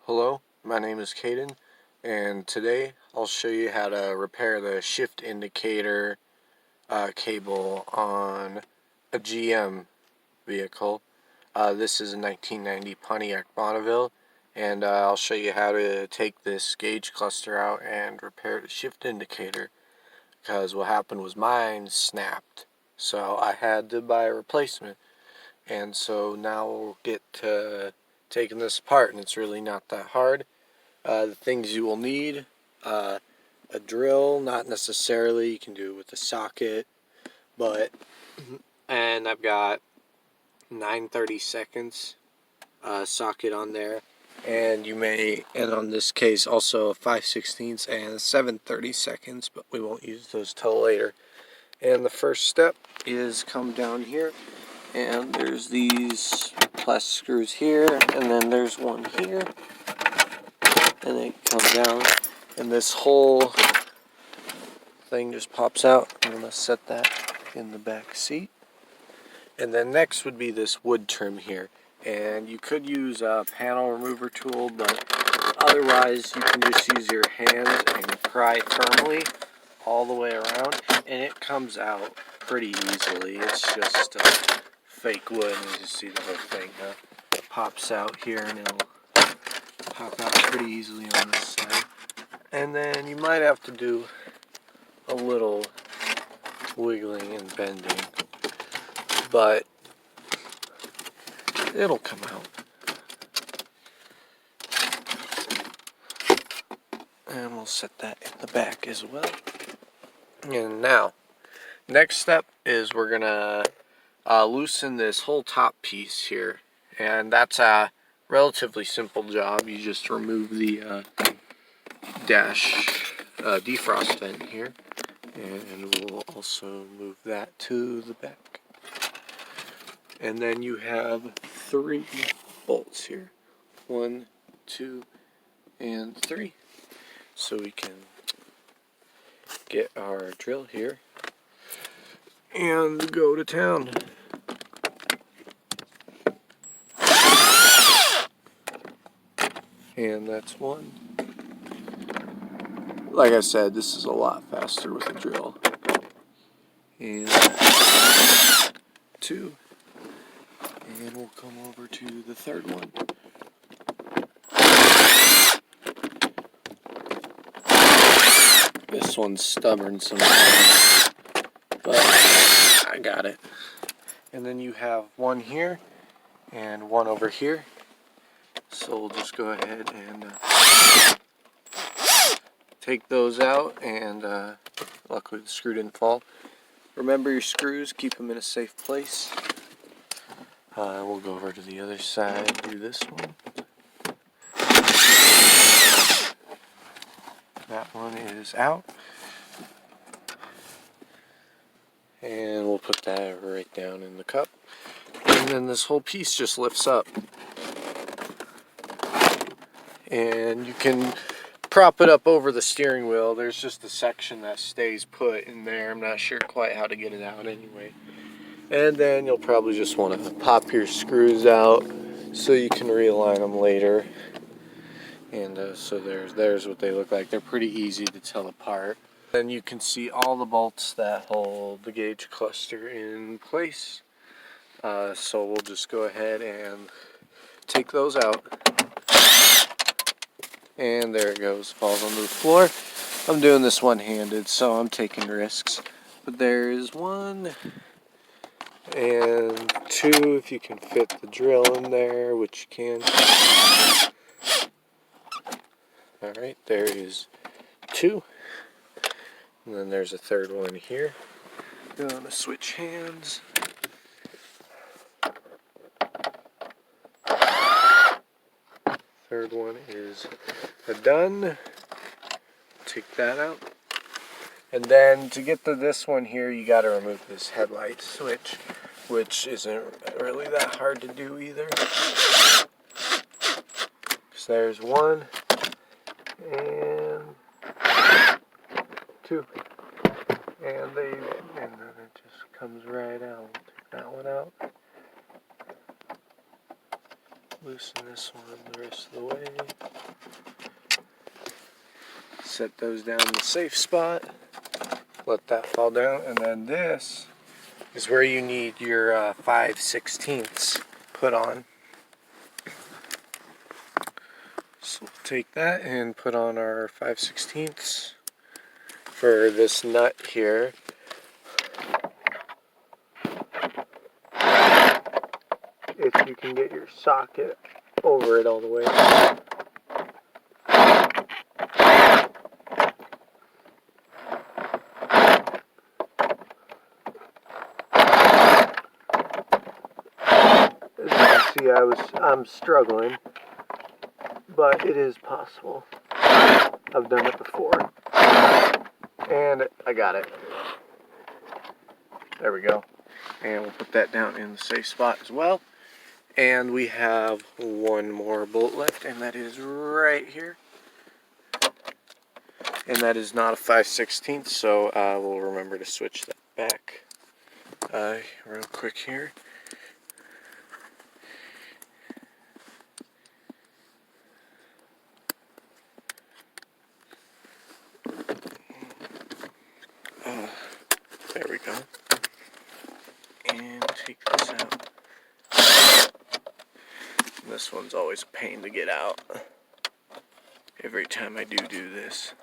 Hello, my name is Caden, and today I'll show you how to repair the shift indicator cable on a GM vehicle. This is a 1990 Pontiac Bonneville, and I'll show you how to take this gauge cluster out and repair the shift indicator, because what happened was mine snapped, so I had to buy a replacement. And so now we'll get to taking this apart, and it's really not that hard. The things you will need, a drill, not necessarily, you can do it with a socket, and I've got 9/32 socket on there, and and on this case also a 5/16 and 7/32, but we won't use those till later. And the first step is come down here, and there's these plastic screws here, and then there's one here, and they come down, and this whole thing just pops out. I'm going to set that in the back seat. And then next would be this wood trim here, and you could use a panel remover tool, but otherwise you can just use your hands and pry firmly all the way around, and it comes out pretty easily. It's just fake wood, and you see the whole thing pops out here, and it'll pop out pretty easily on this side. And then you might have to do a little wiggling and bending, but it'll come out. And we'll set that in the back as well. And now, next step is we're gonna loosen this whole top piece here, and that's a relatively simple job. You just remove the dash defrost vent here, and we'll also move that to the back. And then you have 3 bolts here, 1, 2, and 3. So we can get our drill here and go to town. And that's 1. Like I said, this is a lot faster with a drill. And 2. And we'll come over to the 3rd one. This one's stubborn sometimes, but I got it. And then you have 1 here and 1 over here. So we'll just go ahead and take those out, and luckily the screw didn't fall. Remember your screws, keep them in a safe place. We'll go over to the other side, do this one. That one is out. And we'll put that right down in the cup. And then this whole piece just lifts up. And you can prop it up over the steering wheel. There's just a section that stays put in there. I'm not sure quite how to get it out anyway. And then you'll probably just want to pop your screws out so you can realign them later. And so there's what they look like. They're pretty easy to tell apart. Then you can see all the bolts that hold the gauge cluster in place. So we'll just go ahead and take those out. And there it goes, falls onto the floor. I'm doing this one-handed, so I'm taking risks. But there is 1 and 2, if you can fit the drill in there, which you can. Alright, there is 2. And then there's a 3rd one here. Gonna switch hands. Third one is done. Take that out. And then to get to this one here, you got to remove this headlight switch, which isn't really that hard to do either. So there's 1 and 2. And then it just comes right out. Take that one out. loosen this one the rest of the way. Set those down in the safe spot. Let that fall down, and then this is where you need your 5/16 put on. So we'll take that and put on our 5/16 for this nut here. If you can get your socket over it all the way. As you can see, I'm struggling, but it is possible. I've done it before, and I got it. There we go. And we'll put that down in the safe spot as well. And we have one more bolt left, and that is right here. And that is not a 5/16, so we'll remember to switch that back real quick here. There we go. And take this out. This one's always a pain to get out every time I do this,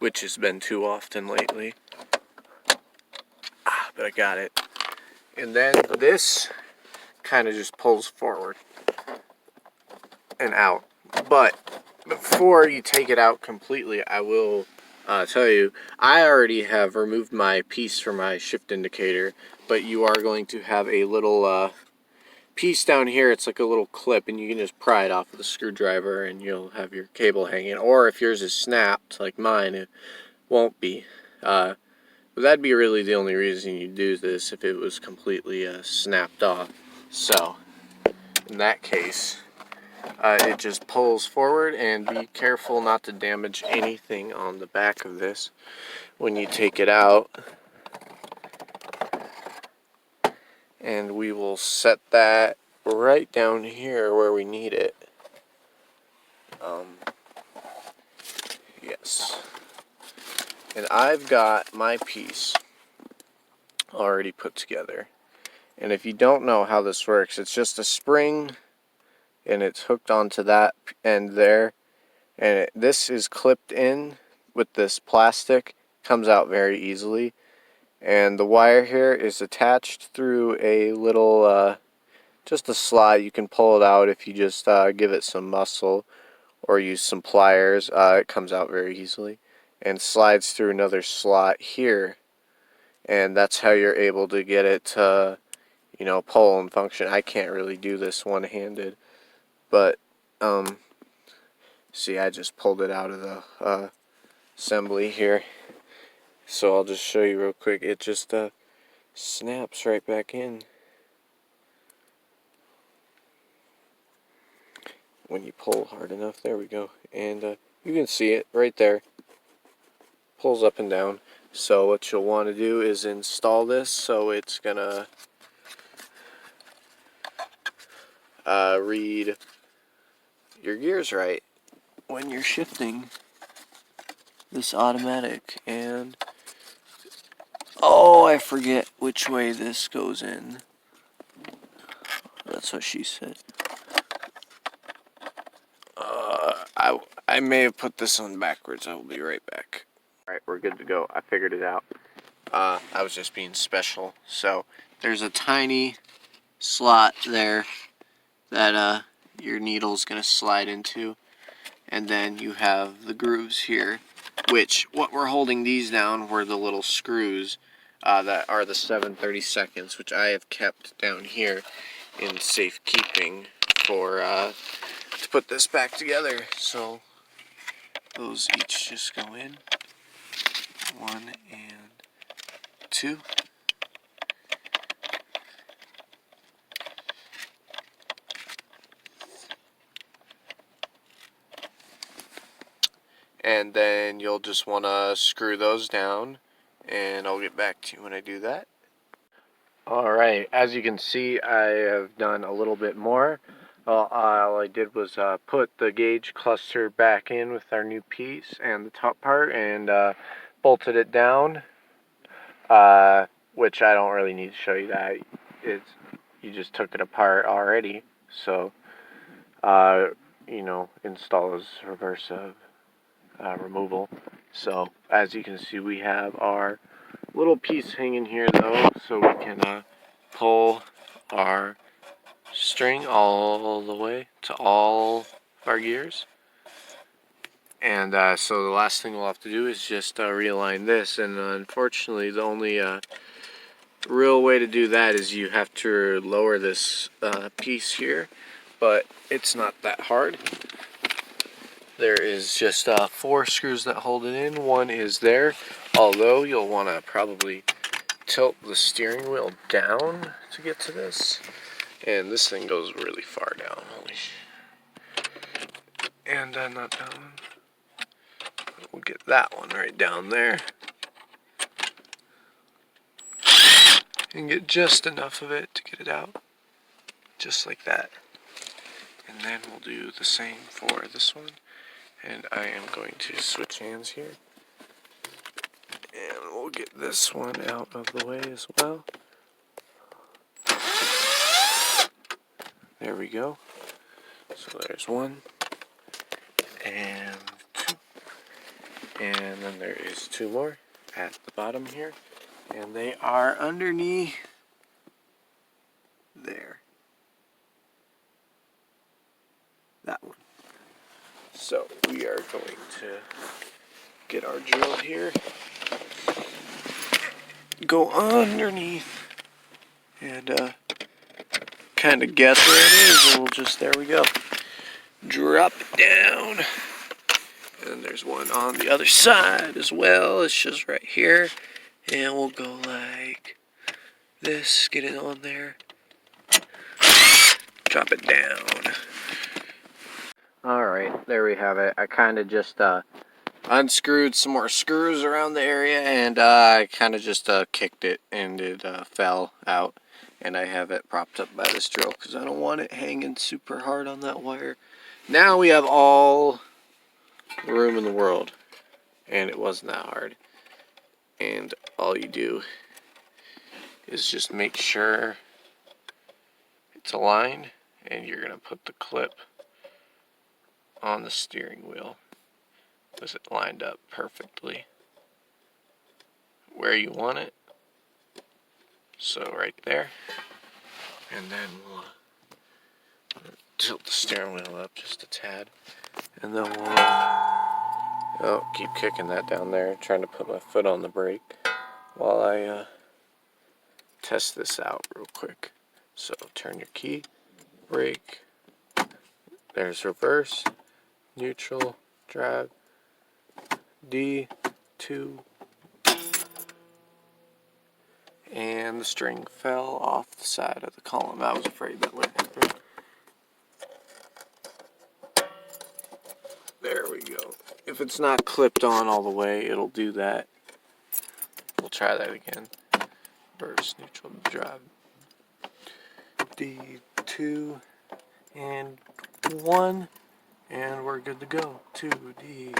which has been too often lately. But I got it. And then this kind of just pulls forward and out. But before you take it out completely, I will tell you, I already have removed my piece from my shift indicator, but you are going to have a little piece down here. It's like a little clip, and you can just pry it off with a screwdriver and you'll have your cable hanging. Or if yours is snapped like mine, it won't be. But that'd be really the only reason you do this, if it was completely snapped off. So in that case, it just pulls forward, and be careful not to damage anything on the back of this when you take it out. And we will set that right down here where we need it. Yes. And I've got my piece already put together. And if you don't know how this works, it's just a spring, and it's hooked onto that end there. And this is clipped in with this plastic. Comes out very easily. And the wire here is attached through a little, just a slide. You can pull it out if you just give it some muscle or use some pliers. It comes out very easily and slides through another slot here. And that's how you're able to get it to, pull and function. I can't really do this one-handed, but see, I just pulled it out of the assembly here. So I'll just show you real quick. It just snaps right back in when you pull hard enough. There we go. And you can see it right there. Pulls up and down. So what you'll want to do is install this so it's gonna read your gears right when you're shifting this automatic. And oh, I forget which way this goes in. That's what she said. I may have put this on backwards. I will be right back. Alright, we're good to go. I figured it out. I was just being special. So there's a tiny slot there that your needle's going to slide into. And then you have the grooves here, which what we're holding these down were the little screws that are the 7/32, which I have kept down here in safekeeping for to put this back together. So those each just go in, 1 and 2. And then you'll just want to screw those down, and I'll get back to you when I do that. Alright, as you can see, I have done a little bit more. All I did was put the gauge cluster back in with our new piece and the top part, and bolted it down, which I don't really need to show you that. You just took it apart already, so install is reverse of removal. So as you can see, we have our little piece hanging here though, so we can pull our string all the way to all of our gears. And so the last thing we'll have to do is just realign this, and unfortunately the only real way to do that is you have to lower this piece here, but it's not that hard. There is just 4 screws that hold it in. One is there, although you'll want to probably tilt the steering wheel down to get to this. And this thing goes really far down. And not down. We'll get that one right down there. And get just enough of it to get it out. Just like that. And then we'll do the same for this one. And I am going to switch hands here. And we'll get this one out of the way as well. There we go. So there's 1 and 2. And then there is 2 more at the bottom here. And they are underneath there. That one. So we are going to get our drill here, go underneath, and kind of guess where it is, and we'll just, there we go, drop it down. And there's one on the other side as well. It's just right here, and we'll go like this, get it on there, drop it down. Alright, there we have it. I kind of just unscrewed some more screws around the area, and I kind of just kicked it, and it fell out. And I have it propped up by this drill because I don't want it hanging super hard on that wire. Now we have all the room in the world, and it wasn't that hard. And all you do is just make sure it's aligned, and you're going to put the clip on the steering wheel with it lined up perfectly where you want it. So right there. And then we'll tilt the steering wheel up just a tad. And then we'll keep kicking that down there, trying to put my foot on the brake while I test this out real quick. So turn your key, brake, there's reverse, neutral, drive, D, 2, and the string fell off the side of the column. I was afraid that would happen. There we go. If it's not clipped on all the way, it'll do that. We'll try that again. Reverse, neutral, drive, D, 2, and 1, and we're good to go. 2, D.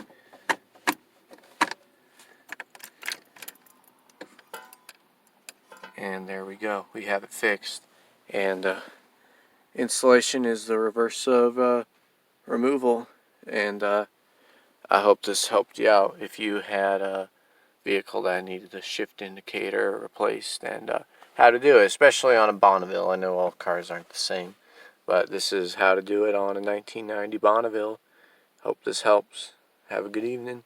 And there we go. We have it fixed. And installation is the reverse of removal. And I hope this helped you out if you had a vehicle that needed a shift indicator replaced, and how to do it, especially on a Bonneville. I know all cars aren't the same, but this is how to do it on a 1990 Bonneville. Hope this helps. Have a good evening.